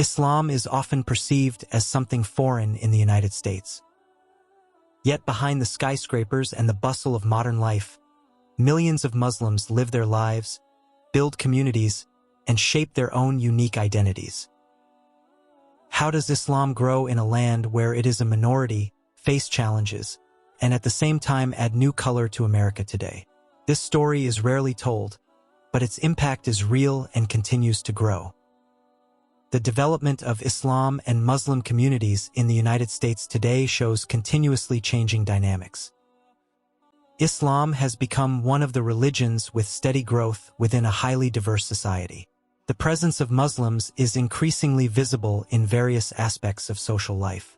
Islam is often perceived as something foreign in the United States. Yet behind the skyscrapers and the bustle of modern life, millions of Muslims live their lives, build communities, and shape their own unique identities. How does Islam grow in a land where it is a minority, face challenges, and at the same time add new color to America today? This story is rarely told, but its impact is real and continues to grow. The development of Islam and Muslim communities in the United States today shows continuously changing dynamics. Islam has become one of the religions with steady growth within a highly diverse society. The presence of Muslims is increasingly visible in various aspects of social life.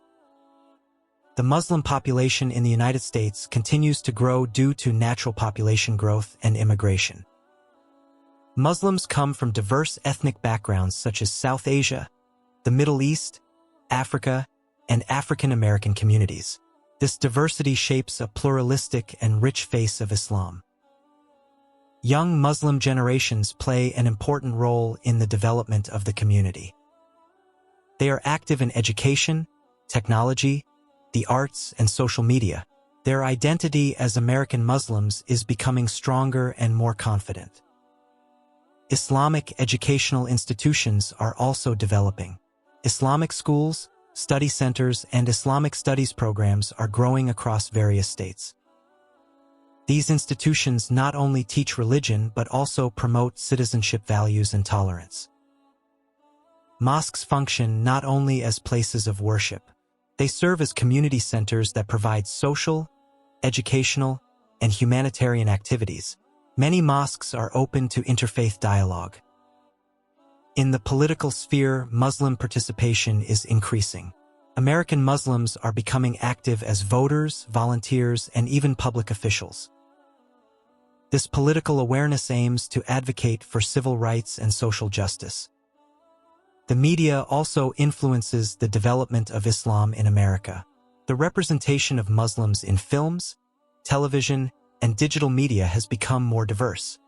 The Muslim population in the United States continues to grow due to natural population growth and immigration. Muslims come from diverse ethnic backgrounds such as South Asia, the Middle East, Africa, and African American communities. This diversity shapes a pluralistic and rich face of Islam. Young Muslim generations play an important role in the development of the community. They are active in education, technology, the arts, and social media. Their identity as American Muslims is becoming stronger and more confident. Islamic educational institutions are also developing. Islamic schools, study centers, and Islamic studies programs are growing across various states. These institutions not only teach religion but also promote citizenship values and tolerance. Mosques function not only as places of worship, they serve as community centers that provide social, educational, and humanitarian activities. Many mosques are open to interfaith dialogue. In the political sphere, Muslim participation is increasing. American Muslims are becoming active as voters, volunteers, and even public officials. This political awareness aims to advocate for civil rights and social justice. The media also influences the development of Islam in America. The representation of Muslims in films, television, and digital media has become more diverse.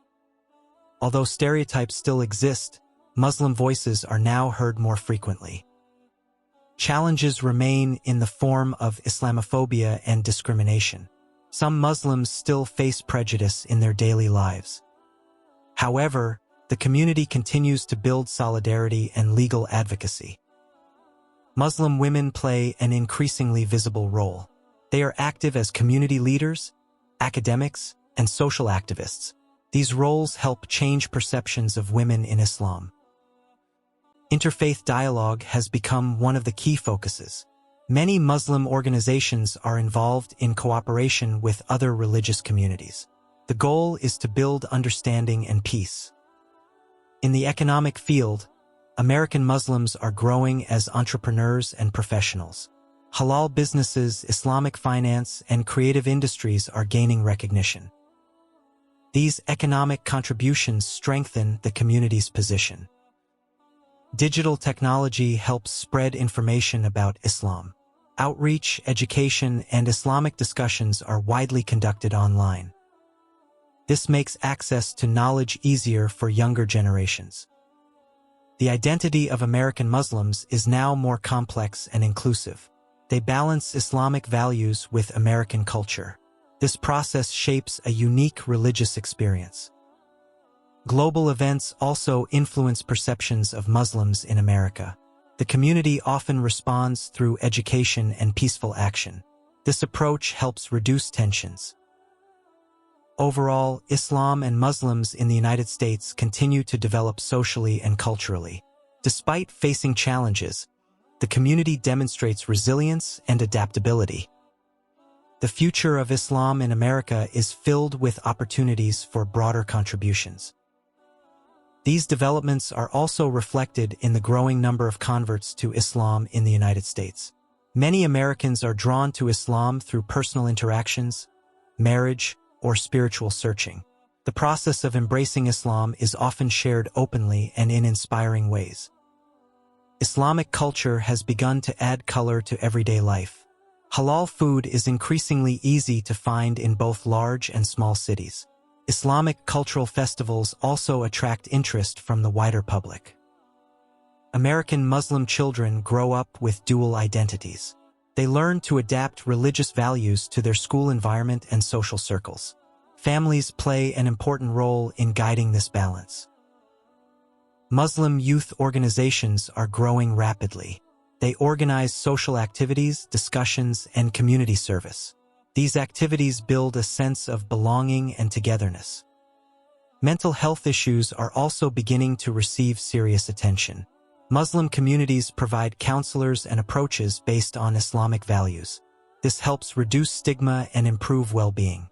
Although stereotypes still exist, Muslim voices are now heard more frequently. Challenges remain in the form of Islamophobia and discrimination. Some Muslims still face prejudice in their daily lives. However, the community continues to build solidarity and legal advocacy. Muslim women play an increasingly visible role. They are active as community leaders, academics, and social activists. These roles help change perceptions of women in Islam. Interfaith dialogue has become one of the key focuses. Many Muslim organizations are involved in cooperation with other religious communities. The goal is to build understanding and peace. In the economic field, American Muslims are growing as entrepreneurs and professionals. Halal businesses, Islamic finance, and creative industries are gaining recognition. These economic contributions strengthen the community's position. Digital technology helps spread information about Islam. Outreach, education, and Islamic discussions are widely conducted online. This makes access to knowledge easier for younger generations. The identity of American Muslims is now more complex and inclusive. They balance Islamic values with American culture. This process shapes a unique religious experience. Global events also influence perceptions of Muslims in America. The community often responds through education and peaceful action. This approach helps reduce tensions. Overall, Islam and Muslims in the United States continue to develop socially and culturally. Despite facing challenges, the community demonstrates resilience and adaptability. The future of Islam in America is filled with opportunities for broader contributions. These developments are also reflected in the growing number of converts to Islam in the United States. Many Americans are drawn to Islam through personal interactions, marriage, or spiritual searching. The process of embracing Islam is often shared openly and in inspiring ways. Islamic culture has begun to add color to everyday life. Halal food is increasingly easy to find in both large and small cities. Islamic cultural festivals also attract interest from the wider public. American Muslim children grow up with dual identities. They learn to adapt religious values to their school environment and social circles. Families play an important role in guiding this balance. Muslim youth organizations are growing rapidly. They organize social activities, discussions, and community service. These activities build a sense of belonging and togetherness. Mental health issues are also beginning to receive serious attention. Muslim communities provide counselors and approaches based on Islamic values. This helps reduce stigma and improve well-being.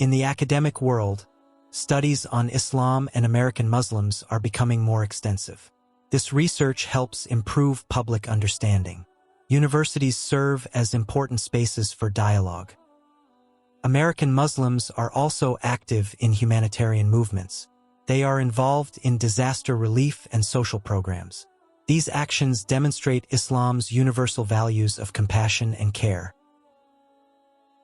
In the academic world, studies on Islam and American Muslims are becoming more extensive. This research helps improve public understanding. Universities serve as important spaces for dialogue. American Muslims are also active in humanitarian movements. They are involved in disaster relief and social programs. These actions demonstrate Islam's universal values of compassion and care.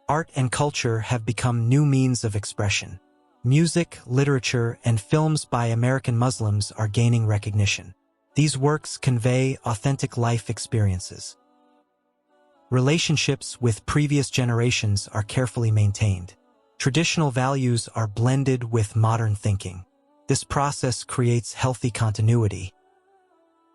Art and culture have become new means of expression. Music, literature, and films by American Muslims are gaining recognition. These works convey authentic life experiences. Relationships with previous generations are carefully maintained. Traditional values are blended with modern thinking. This process creates healthy continuity.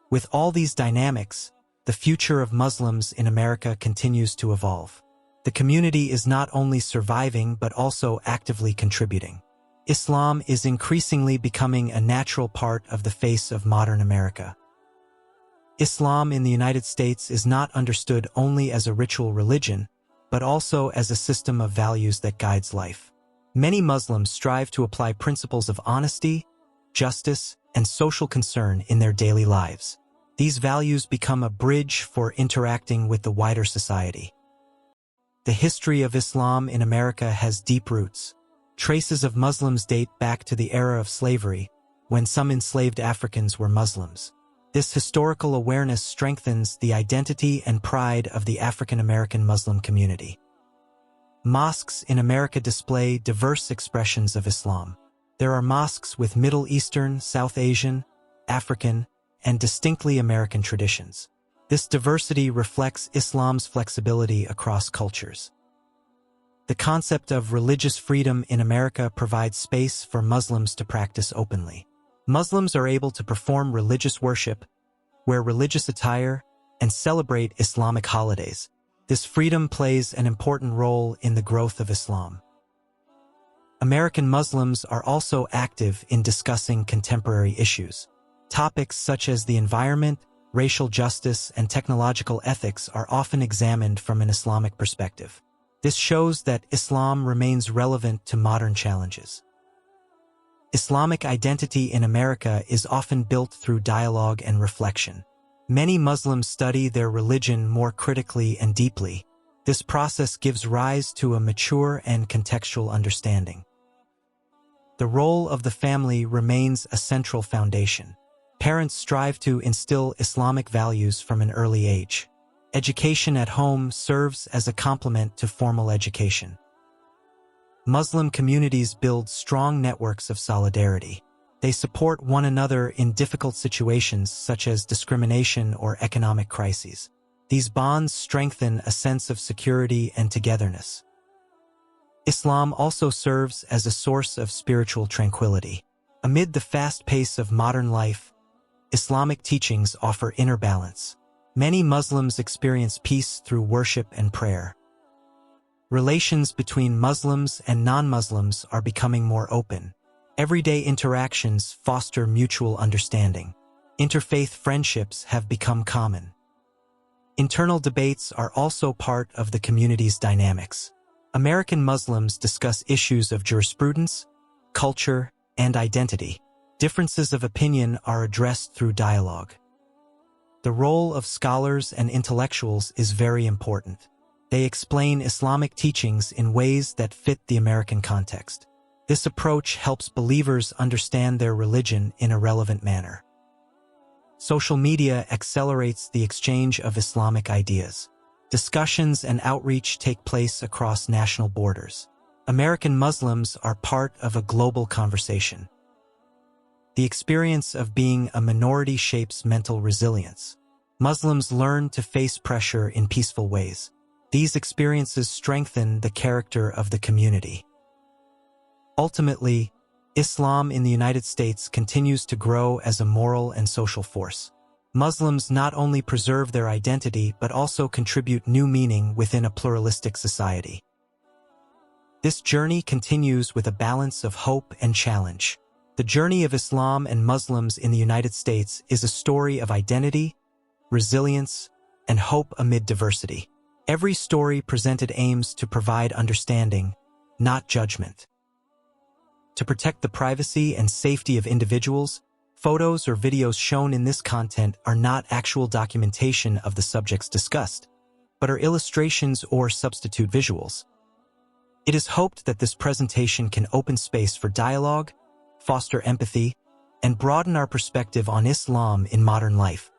With all these dynamics, the future of Muslims in America continues to evolve. The community is not only surviving but also actively contributing. Islam is increasingly becoming a natural part of the face of modern America. Islam in the United States is not understood only as a ritual religion, but also as a system of values that guides life. Many Muslims strive to apply principles of honesty, justice, and social concern in their daily lives. These values become a bridge for interacting with the wider society. The history of Islam in America has deep roots. Traces of Muslims date back to the era of slavery, when some enslaved Africans were Muslims. This historical awareness strengthens the identity and pride of the African American Muslim community. Mosques in America display diverse expressions of Islam. There are mosques with Middle Eastern, South Asian, African, and distinctly American traditions. This diversity reflects Islam's flexibility across cultures. The concept of religious freedom in America provides space for Muslims to practice openly. Muslims are able to perform religious worship, wear religious attire, and celebrate Islamic holidays. This freedom plays an important role in the growth of Islam. American Muslims are also active in discussing contemporary issues. Topics such as the environment, racial justice, and technological ethics are often examined from an Islamic perspective. This shows that Islam remains relevant to modern challenges. Islamic identity in America is often built through dialogue and reflection. Many Muslims study their religion more critically and deeply. This process gives rise to a mature and contextual understanding. The role of the family remains a central foundation. Parents strive to instill Islamic values from an early age. Education at home serves as a complement to formal education. Muslim communities build strong networks of solidarity. They support one another in difficult situations such as discrimination or economic crises. These bonds strengthen a sense of security and togetherness. Islam also serves as a source of spiritual tranquility. Amid the fast pace of modern life, Islamic teachings offer inner balance. Many Muslims experience peace through worship and prayer. Relations between Muslims and non-Muslims are becoming more open. Everyday interactions foster mutual understanding. Interfaith friendships have become common. Internal debates are also part of the community's dynamics. American Muslims discuss issues of jurisprudence, culture, and identity. Differences of opinion are addressed through dialogue. The role of scholars and intellectuals is very important. They explain Islamic teachings in ways that fit the American context. This approach helps believers understand their religion in a relevant manner. Social media accelerates the exchange of Islamic ideas. Discussions and outreach take place across national borders. American Muslims are part of a global conversation. The experience of being a minority shapes mental resilience. Muslims learn to face pressure in peaceful ways. These experiences strengthen the character of the community. Ultimately, Islam in the United States continues to grow as a moral and social force. Muslims not only preserve their identity but also contribute new meaning within a pluralistic society. This journey continues with a balance of hope and challenge. The journey of Islam and Muslims in the United States is a story of identity, resilience, and hope amid diversity. Every story presented aims to provide understanding, not judgment. To protect the privacy and safety of individuals, photos or videos shown in this content are not actual documentation of the subjects discussed, but are illustrations or substitute visuals. It is hoped that this presentation can open space for dialogue, foster empathy, and broaden our perspective on Islam in modern life.